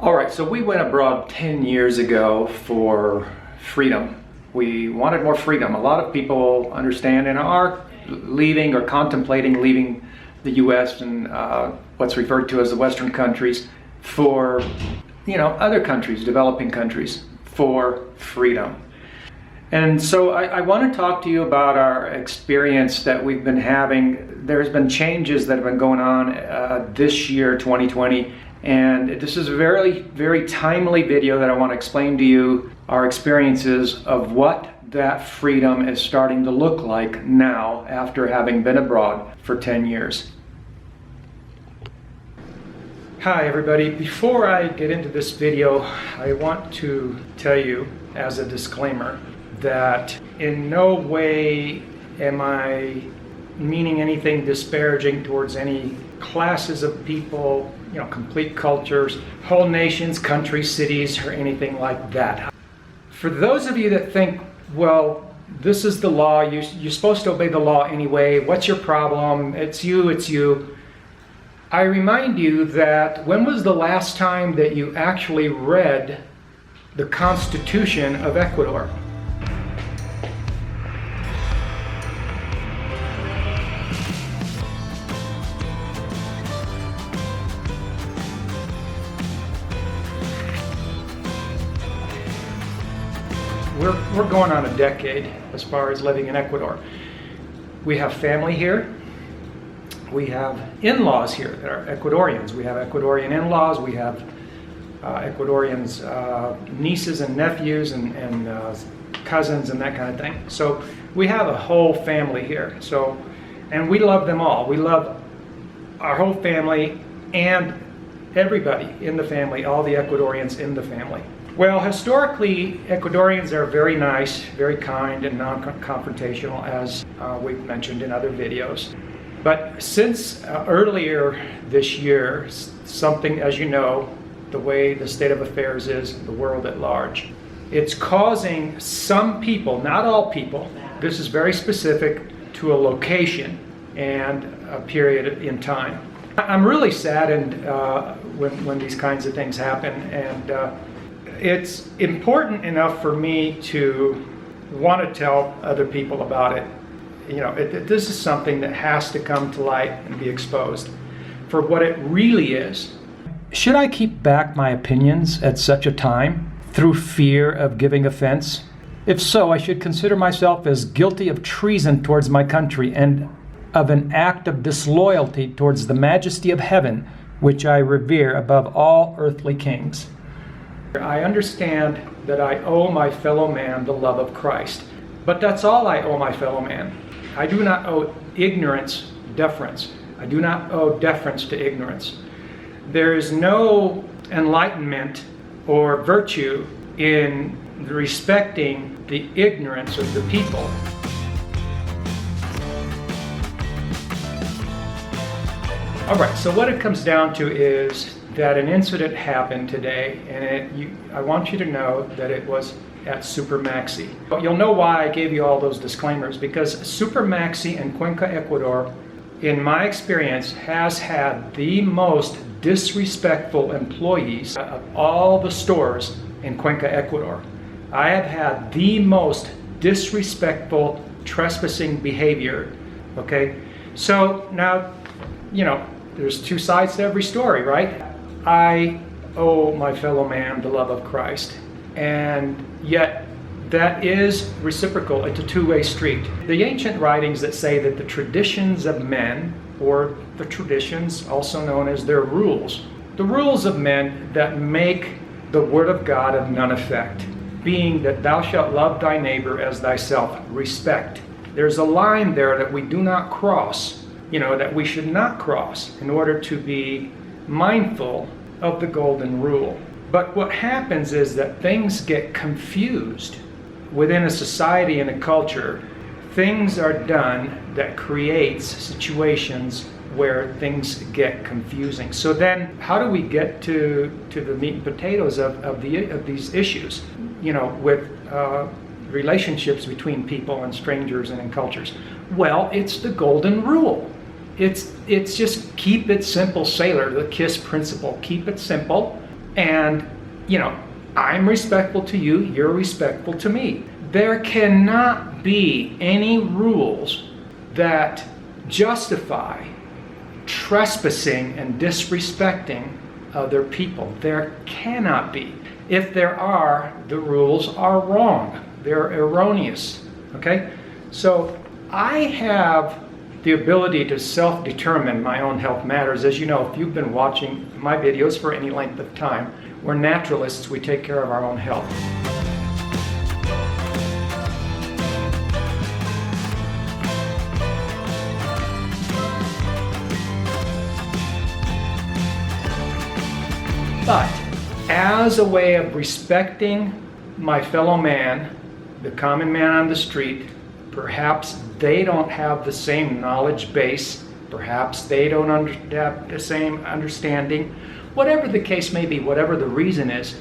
All right, so we went abroad 10 years ago for freedom. We wanted more freedom. A lot of people understand and are leaving or contemplating leaving the U.S. and what's referred to as the Western countries for, other countries, developing countries, for freedom. And so I want to talk to you about our experience that we've been having. There's been changes that have been going on this year, 2020. And this is a very, very timely video that I want to explain to you our experiences of what that freedom is starting to look like now after having been abroad for 10 years. Hi everybody, before I get into this video, I want to tell you as a disclaimer that in no way am I meaning anything disparaging towards any classes of people, complete cultures, whole nations, countries, cities, or anything like that. For those of you that think, well, this is the law, you're supposed to obey the law anyway, what's your problem, it's you. I remind you that when was the last time that you actually read the Constitution of Ecuador? We're going on a decade as far as living in Ecuador. We have family here. We have in-laws here that are Ecuadorians. We have Ecuadorian in-laws. We have Ecuadorians, nieces and nephews and cousins and that kind of thing. So we have a whole family here. And we love them all. We love our whole family and everybody in the family, all the Ecuadorians in the family. Well, historically, Ecuadorians are very nice, very kind, and non-confrontational, as we've mentioned in other videos. But since earlier this year, something, as you know, the way the state of affairs is in the world at large, it's causing some people, not all people, this is very specific to a location and a period in time. I'm really saddened when these kinds of things happen, and it's important enough for me to want to tell other people about it. This is something that has to come to light and be exposed for what it really is. Should I keep back my opinions at such a time through fear of giving offense? If so, I should consider myself as guilty of treason towards my country and of an act of disloyalty towards the majesty of heaven, which I revere above all earthly kings. I understand that I owe my fellow man the love of Christ, but that's all I owe my fellow man. I do not owe ignorance deference. I do not owe deference to ignorance. There is no enlightenment or virtue in respecting the ignorance of the people. All right, so what it comes down to is that an incident happened today, and I want you to know that it was at Supermaxi. But you'll know why I gave you all those disclaimers, because Supermaxi in Cuenca, Ecuador, in my experience, has had the most disrespectful employees of all the stores in Cuenca, Ecuador. I have had the most disrespectful trespassing behavior, okay? So now, there's two sides to every story, right? I owe my fellow man the love of Christ, and yet that is reciprocal. It's a two-way street. The ancient writings that say that the traditions of men, or the traditions also known as their rules, the rules of men that make the word of God of none effect, being that thou shalt love thy neighbor as thyself, respect. There's a line there that we do not cross, that we should not cross in order to be mindful of the golden rule. But what happens is that things get confused within a society and a culture. Things are done that creates situations where things get confusing. So then how do we get to the meat and potatoes of these issues, with relationships between people and strangers and in cultures? Well, it's the golden rule. It's just keep it simple, sailor, the KISS principle. Keep it simple. And, I'm respectful to you, you're respectful to me. There cannot be any rules that justify trespassing and disrespecting other people. There cannot be. If there are, the rules are wrong. They're erroneous. Okay? So I have the ability to self-determine my own health matters. As you know, if you've been watching my videos for any length of time, we're naturalists. We take care of our own health. But as a way of respecting my fellow man, the common man on the street, perhaps they don't have the same knowledge base, perhaps they don't have the same understanding, whatever the case may be, whatever the reason is,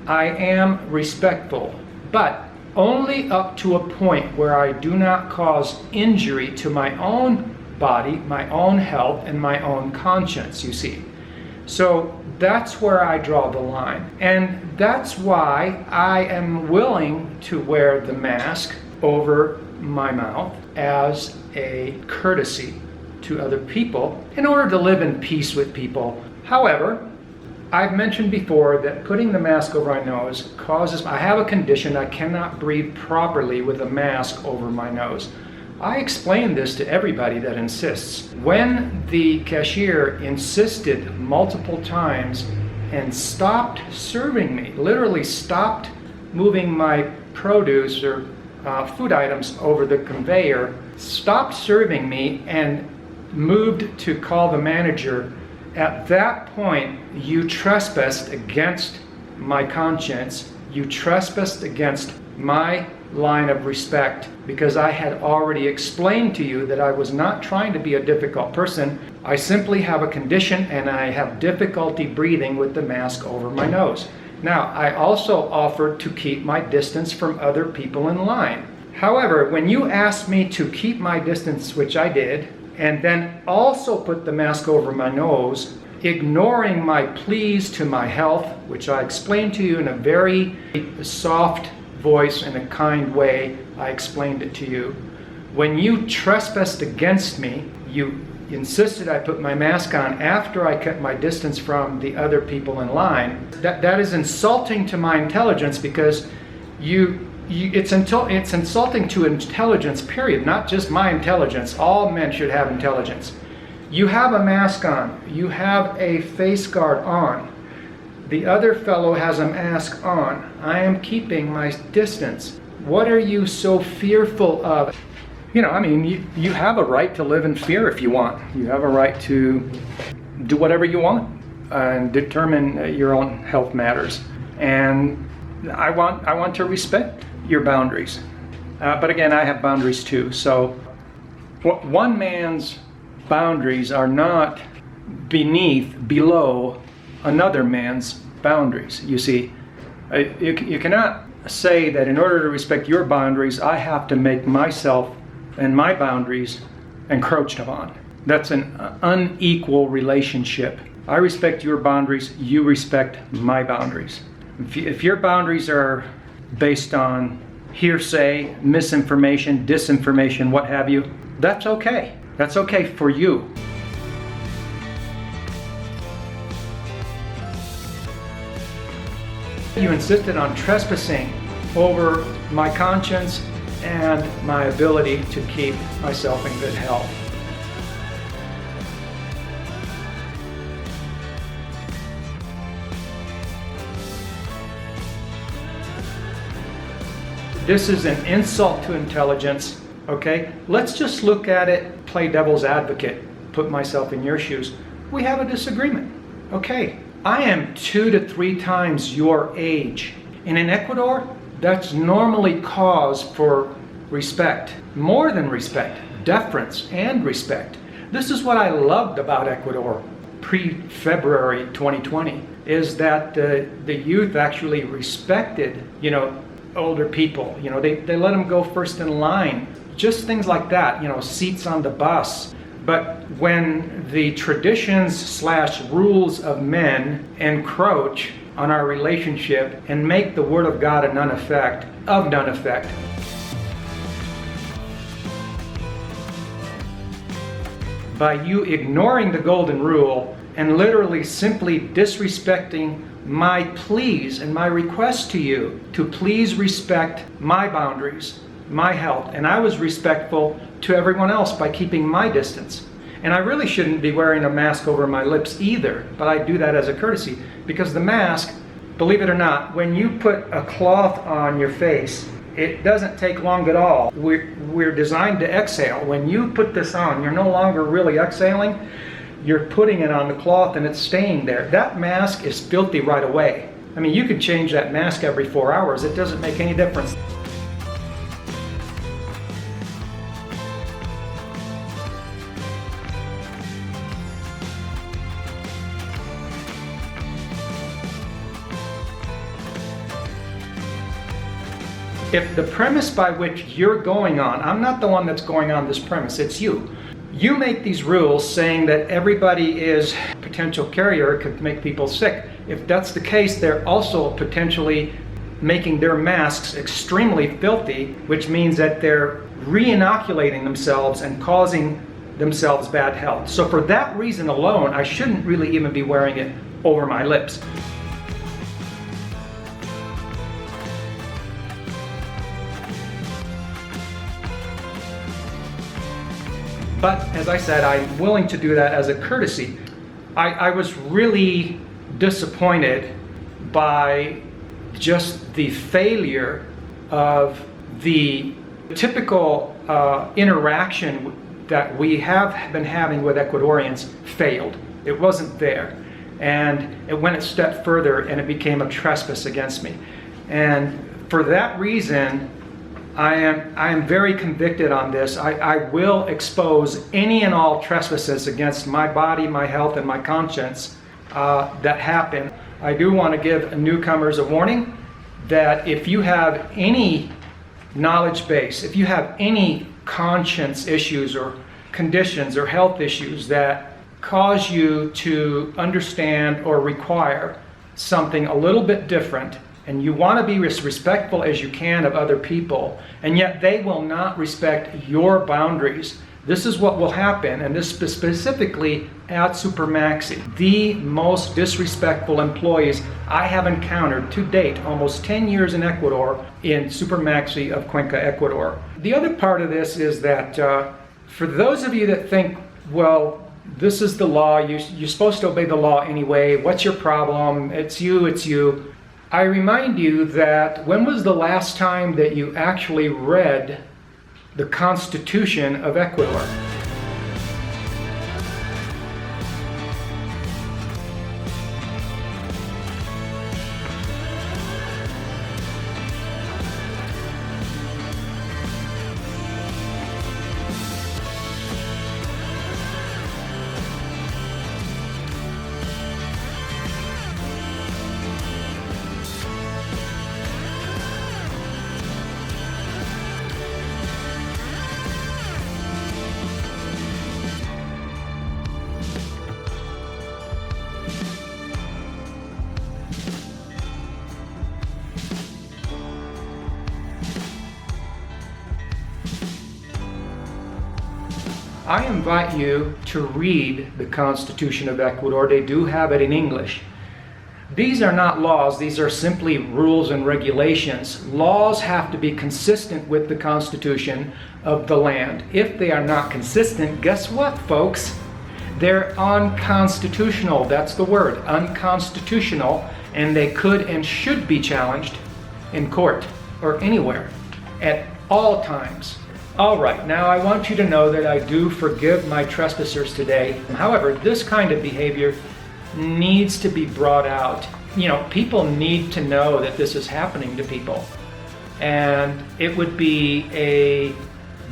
I am respectful, but only up to a point where I do not cause injury to my own body, my own health, and my own conscience, you see. So that's where I draw the line. And that's why I am willing to wear the mask over my mouth as a courtesy to other people in order to live in peace with people. However, I've mentioned before that putting the mask over my nose causes, I have a condition, I cannot breathe properly with a mask over my nose. I explain this to everybody that insists. When the cashier insisted multiple times and stopped serving me, literally stopped moving my produce or food items over the conveyor, stopped serving me and moved to call the manager, at that point you trespassed against my conscience, you trespassed against my line of respect, because I had already explained to you that I was not trying to be a difficult person. I simply have a condition and I have difficulty breathing with the mask over my nose. Now, I also offered to keep my distance from other people in line. However, when you asked me to keep my distance, which I did, and then also put the mask over my nose, ignoring my pleas to my health, which I explained to you in a very soft voice, in a kind way, I explained it to you. When you trespassed against me, you insisted I put my mask on after I kept my distance from the other people in line. That is insulting to my intelligence, because it's insulting to intelligence, period, not just my intelligence. All men should have intelligence. You have a mask on, you have a face guard on. The other fellow has a mask on. I am keeping my distance. What are you so fearful of? You have a right to live in fear if you want. You have a right to do whatever you want and determine your own health matters. And I want to respect your boundaries. But again, I have boundaries too. So one man's boundaries are not below another man's boundaries. You see, you cannot say that in order to respect your boundaries, I have to make myself and my boundaries encroached upon. That's an unequal relationship. I respect your boundaries, you respect my boundaries. If your boundaries are based on hearsay, misinformation, disinformation, what have you, that's okay. That's okay for you. You insisted on trespassing over my conscience and my ability to keep myself in good health. This is an insult to intelligence, okay? Let's just look at it, play devil's advocate, put myself in your shoes. We have a disagreement, okay? I am 2 to 3 times your age. And in Ecuador, that's normally cause for respect. More than respect, deference and respect. This is what I loved about Ecuador pre-February 2020, is that the youth actually respected, older people. They let them go first in line. Just things like that, seats on the bus. But when the traditions / rules of men encroach on our relationship and make the Word of God of none effect, by you ignoring the golden rule and literally simply disrespecting my pleas and my request to you to please respect my boundaries, my health. And I was respectful to everyone else by keeping my distance. And I really shouldn't be wearing a mask over my lips either, but I do that as a courtesy, because the mask, believe it or not, when you put a cloth on your face, it doesn't take long at all. We're designed to exhale. When you put this on, you're no longer really exhaling. You're putting it on the cloth and it's staying there. That mask is filthy right away. I mean, you could change that mask every 4 hours. It doesn't make any difference. If the premise by which you're going on, I'm not the one that's going on this premise, it's you. You make these rules saying that everybody is a potential carrier, could make people sick. If that's the case, they're also potentially making their masks extremely filthy, which means that they're re-inoculating themselves and causing themselves bad health. So for that reason alone, I shouldn't really even be wearing it over my lips. But as I said, I'm willing to do that as a courtesy. I was really disappointed by just the failure of the typical interaction that we have been having with Ecuadorians failed. It wasn't there. And it went a step further and it became a trespass against me. And for that reason, I am very convicted on this. I will expose any and all trespasses against my body, my health, and my conscience that happen. I do want to give newcomers a warning that if you have any knowledge base, if you have any conscience issues or conditions or health issues that cause you to understand or require something a little bit different, and you want to be as respectful as you can of other people, and yet they will not respect your boundaries, this is what will happen, and this specifically at Supermaxi. The most disrespectful employees I have encountered to date, almost 10 years in Ecuador, in Supermaxi of Cuenca, Ecuador. The other part of this is that for those of you that think, well, this is the law, you're supposed to obey the law anyway, what's your problem, it's you. I remind you that when was the last time that you actually read the Constitution of Ecuador? I invite you to read the Constitution of Ecuador. They do have it in English. These are not laws, these are simply rules and regulations. Laws have to be consistent with the Constitution of the land. If they are not consistent, guess what, folks? They're unconstitutional. That's the word, unconstitutional, and they could and should be challenged in court or anywhere at all times. All right, now I want you to know that I do forgive my trespassers today. However, this kind of behavior needs to be brought out. You know, people need to know that this is happening to people. And it would be a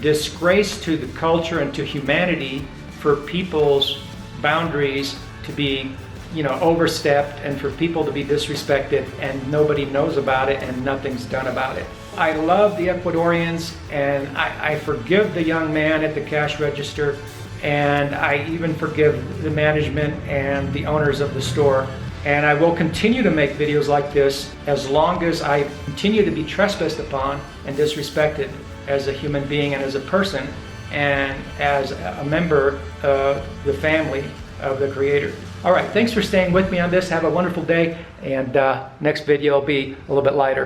disgrace to the culture and to humanity for people's boundaries to be, overstepped, and for people to be disrespected and nobody knows about it and nothing's done about it. I love the Ecuadorians, and I forgive the young man at the cash register, and I even forgive the management and the owners of the store. And I will continue to make videos like this as long as I continue to be trespassed upon and disrespected as a human being and as a person and as a member of the family of the Creator. All right, thanks for staying with me on this. Have a wonderful day, and next video will be a little bit lighter.